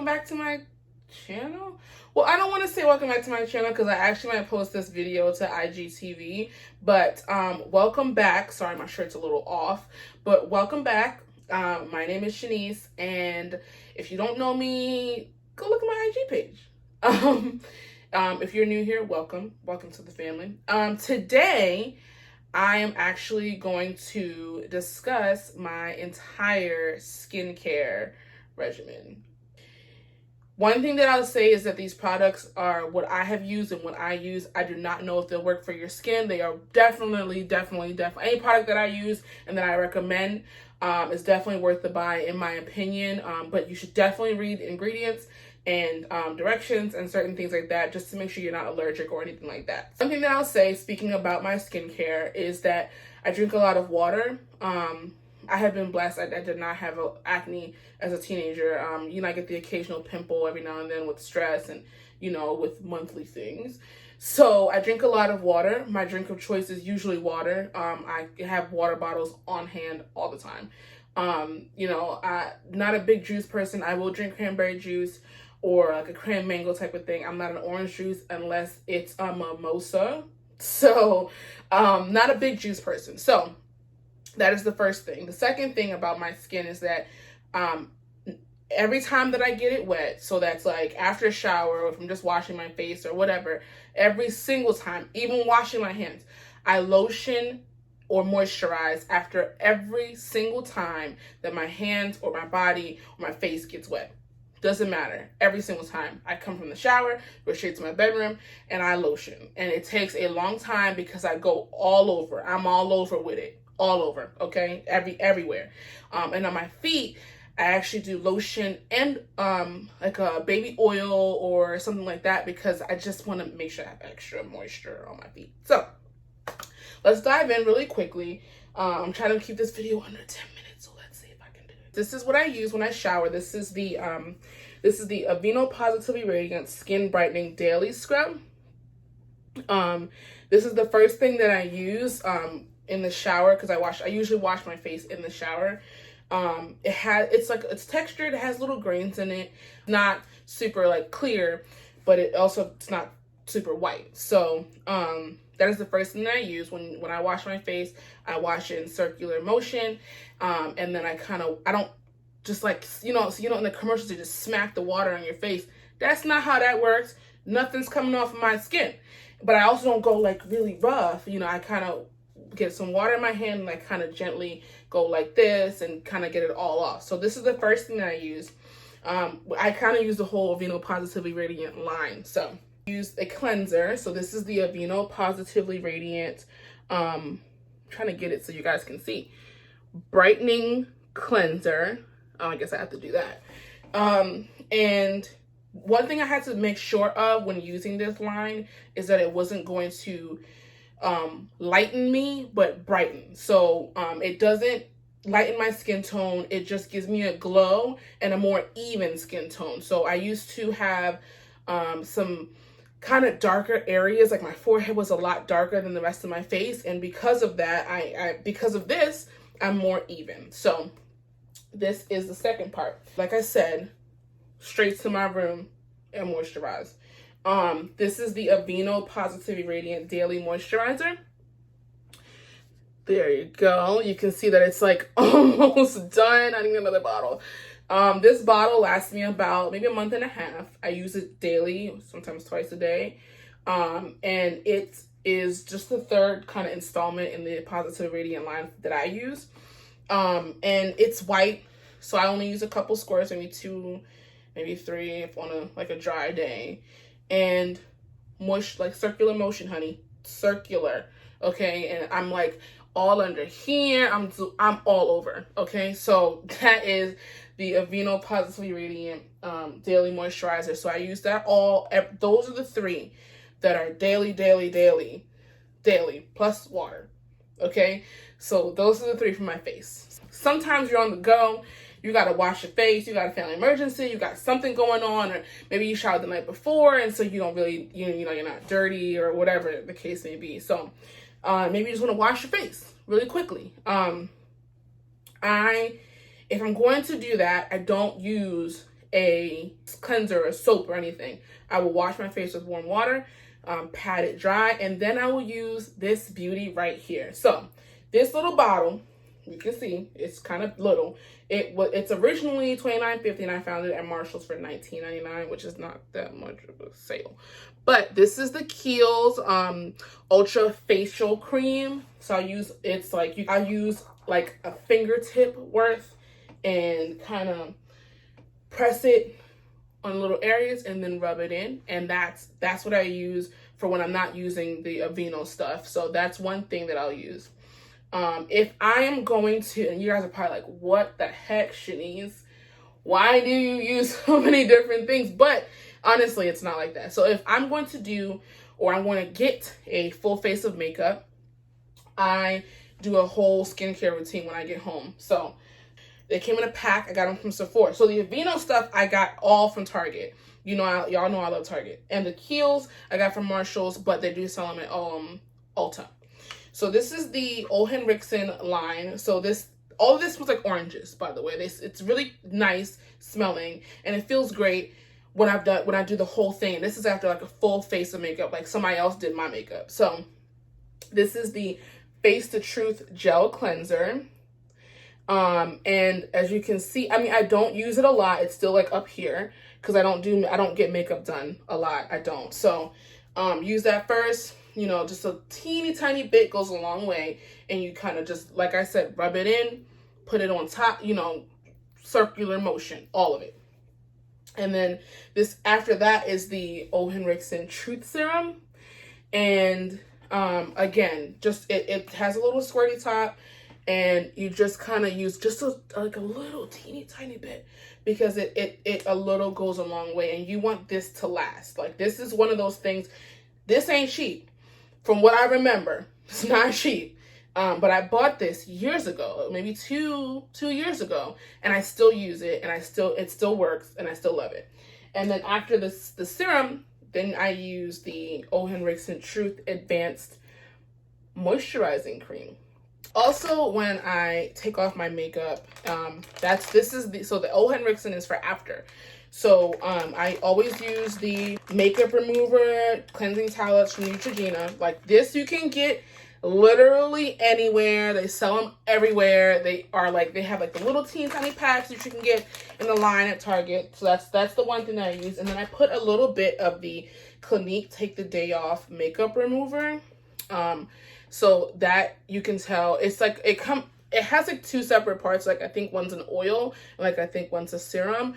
back to my channel. Well, I don't want to say welcome back to my channel because I actually might post this video to IGTV, but welcome back. Sorry, my shirt's a little off, but welcome back. My name is Shanice, and if you don't know me, go look at my IG page. If you're new here, welcome to the family. Today I am actually going to discuss my entire skincare regimen. One thing that I'll say is that these products are what I have used and what I use. I do not know if they'll work for your skin. They are definitely any product that I use and that I recommend is definitely worth the buy in my opinion. But you should definitely read the ingredients and directions and certain things like that just to make sure you're not allergic or anything like that. Something that I'll say, speaking about my skincare, is that I drink a lot of water. I have been blessed. I did not have acne as a teenager. I get the occasional pimple every now and then with stress and, with monthly things. So I drink a lot of water. My drink of choice is usually water. I have water bottles on hand all the time. I'm not a big juice person. I will drink cranberry juice or like a cran mango type of thing. I'm not an orange juice unless it's a mimosa. So, not a big juice person. So, that is the first thing. The second thing about my skin is that every time that I get it wet, so that's like after a shower or if I'm just washing my face or whatever, every single time, even washing my hands, I lotion or moisturize after every single time that my hands or my body or my face gets wet. Doesn't matter. Every single time I come from the shower, go straight to my bedroom, and I lotion. And it takes a long time because I go all over. I'm all over with it. All over, okay? Everywhere. And on my feet, I actually do lotion and like a baby oil or something like that because I just want to make sure I have extra moisture on my feet. So, let's dive in really quickly. I'm trying to keep this video under 10 minutes, so let's see if I can do it. This is what I use when I shower. This is the Aveeno Positively Radiant Skin Brightening Daily Scrub. This is the first thing that I use in the shower because I usually wash my face in the shower. It's textured, it has little grains in it, not super like clear, but it's not super white. So that is the first thing that I use when I wash my face. I wash it in circular motion, and then I don't just like in the commercials they just smack the water on your face. That's not how that works. Nothing's coming off of my skin, but I also don't go like really rough. I kind of get some water in my hand and I kind of gently go like this and kind of get it all off. So this is the first thing that I use. I kind of use the whole Aveeno Positively Radiant line. So use a cleanser. So this is the Aveeno Positively Radiant, I'm trying to get it so you guys can see, brightening cleanser. Oh, I guess I have to do that. And one thing I had to make sure of when using this line is that it wasn't going to lighten me but brighten. So it doesn't lighten my skin tone, it just gives me a glow and a more even skin tone. So I used to have some kind of darker areas, like my forehead was a lot darker than the rest of my face, and because of that because of this I'm more even. So this is the second part. Like I said, straight to my room and moisturize. This is the Aveeno Positively Radiant Daily Moisturizer. There you go. You can see that it's like almost done. I need another bottle. This bottle lasts me about maybe a month and a half. I use it daily, sometimes twice a day. And it is just the third kind of installment in the Positively Radiant line that I use. And it's white, so I only use a couple squirts, maybe 2, maybe 3 if on a dry day. And like circular motion, honey, circular. Okay, and I'm like all under here. I'm all over. Okay, so that is the Aveeno Positively Radiant Daily Moisturizer. So I use that those are the 3 that are daily plus water. Okay, so those are the 3 for my face. Sometimes you're on the go. You got to wash your face, you got a family emergency, you got something going on, or maybe you showered the night before and so you don't really, you're not dirty or whatever the case may be. So maybe you just want to wash your face really quickly. If I'm going to do that, I don't use a cleanser or soap or anything. I will wash my face with warm water, pat it dry, and then I will use this beauty right here. So this little bottle, you can see it's kind of little. It's originally $29.50 and I found it at Marshall's for $19.99, which is not that much of a sale. But this is the Kiehl's Ultra Facial Cream. So I use like a fingertip worth and kind of press it on little areas and then rub it in. And that's what I use for when I'm not using the Aveeno stuff. So that's one thing that I'll use. If I am going to, and you guys are probably like, what the heck, Shanice? Why do you use so many different things? But honestly, it's not like that. So if I'm going to do, or I'm going to get a full face of makeup, I do a whole skincare routine when I get home. So they came in a pack. I got them from Sephora. So the Aveeno stuff I got all from Target. You know, y'all know I love Target. And the Kiehl's I got from Marshall's, but they do sell them at Ulta. So this is the Ole Henriksen line. So all of this was like oranges, by the way. It's really nice smelling and it feels great when I do the whole thing. This is after like a full face of makeup, like somebody else did my makeup. So this is the Face the Truth Gel Cleanser. And as you can see, I mean, I don't use it a lot. It's still like up here because I don't get makeup done a lot. I don't. So use that first. You know, just a teeny tiny bit goes a long way. And you kind of just, like I said, rub it in, put it on top, you know, circular motion, all of it. And then after that is the Ole Henriksen Truth Serum. And again, just it has a little squirty top. And you just kind of use just like a little teeny tiny bit because it a little goes a long way. And you want this to last. Like, this is one of those things. This ain't cheap. From what I remember, it's not cheap. But I bought this years ago, maybe two years ago, and I still use it, and it still works, and I still love it. And then after the serum, then I use the Ole Henriksen Truth Advanced Moisturizing Cream. Also, when I take off my makeup, the Ole Henriksen is for after. So I always use the makeup remover cleansing towelettes from Neutrogena. Like this, you can get literally anywhere. They sell them everywhere. They have like the little teeny tiny packs that you can get in the line at Target. So that's the one thing that I use. And then I put a little bit of the Clinique Take the Day Off makeup remover. So that you can tell it's like it has like two separate parts. Like I think one's an oil, and like I think one's a serum.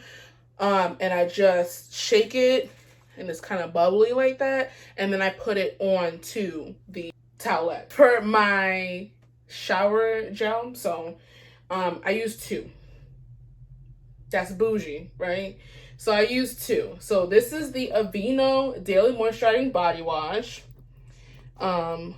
And I just shake it and it's kind of bubbly like that. And then I put it on to the towelette. For my shower gel, so I use two. That's bougie, right? So I use two. So this is the Aveeno Daily Moisturizing Body Wash. And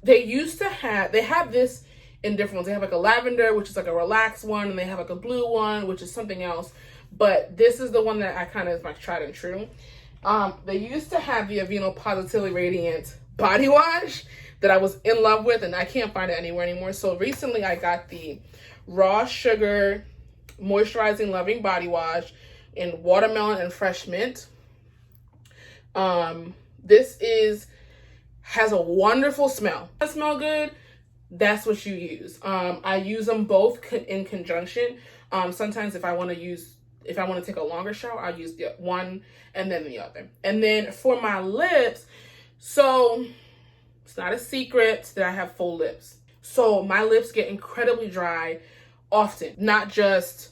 they have this in different ones. They have like a lavender, which is like a relaxed one, and they have like a blue one, which is something else. But this is the one that I kind of is my tried and true. They used to have the Aveeno Positively Radiant body wash that I was in love with, and I can't find it anywhere anymore. So recently I got the Raw Sugar Moisturizing Loving Body Wash in watermelon and fresh mint. This has a wonderful smell. Does it smell good? That's what you use. I use them both in conjunction. Sometimes if I want to take a longer shower, I'll use the one and then the other. And then for my lips, so it's not a secret that I have full lips. So my lips get incredibly dry often, not just,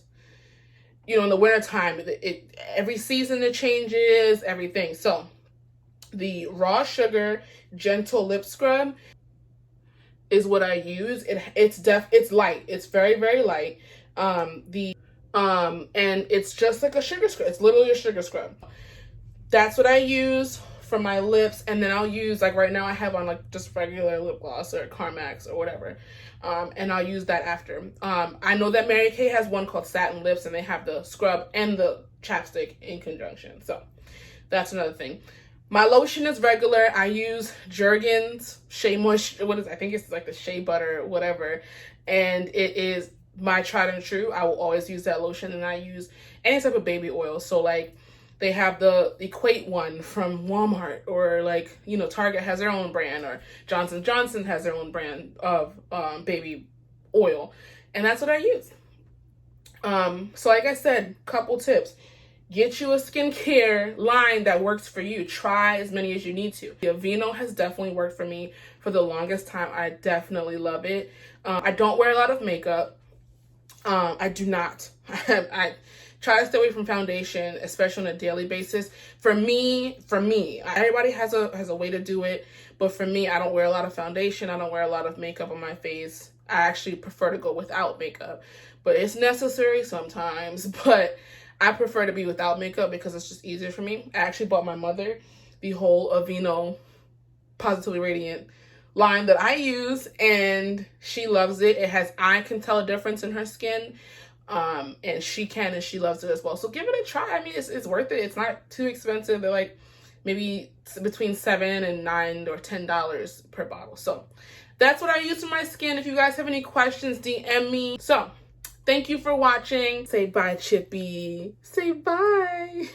in the wintertime. Every season it changes, everything. So the Raw Sugar Gentle Lip Scrub is what I use. It's light. It's very, very light. And it's just like a sugar scrub. It's literally a sugar scrub. That's what I use for my lips. And then I'll use, like right now I have on like just regular lip gloss or Carmex or whatever. And I'll use that after. I know that Mary Kay has one called Satin Lips, and they have the scrub and the chapstick in conjunction. So that's another thing. My lotion is regular. I use Jergens Shea Moisture. I think it's like the Shea Butter, whatever. And it is my tried and true, I will always use that lotion, and I use any type of baby oil. So like they have the Equate one from Walmart, or like, you know, Target has their own brand, or Johnson & Johnson has their own brand of baby oil, and that's what I use. So like I said, couple tips. Get you a skincare line that works for you. Try as many as you need to. The Aveeno has definitely worked for me for the longest time. I definitely love it. I don't wear a lot of makeup. I do not. I try to stay away from foundation, especially on a daily basis. For me, everybody has a way to do it, but for me, I don't wear a lot of foundation. I don't wear a lot of makeup on my face. I actually prefer to go without makeup, but it's necessary sometimes. But I prefer to be without makeup because it's just easier for me. I actually bought my mother the whole Aveeno Positively Radiant line that I use, and she loves it. I can tell a difference in her skin, and she can, and she loves it as well. So give it a try. I mean, it's worth it. It's not too expensive. They're like maybe between $7 and $9 or $10 per bottle. So that's what I use for my skin. If you guys have any questions, DM me. So thank you for watching. Say bye, Chippy. Say bye.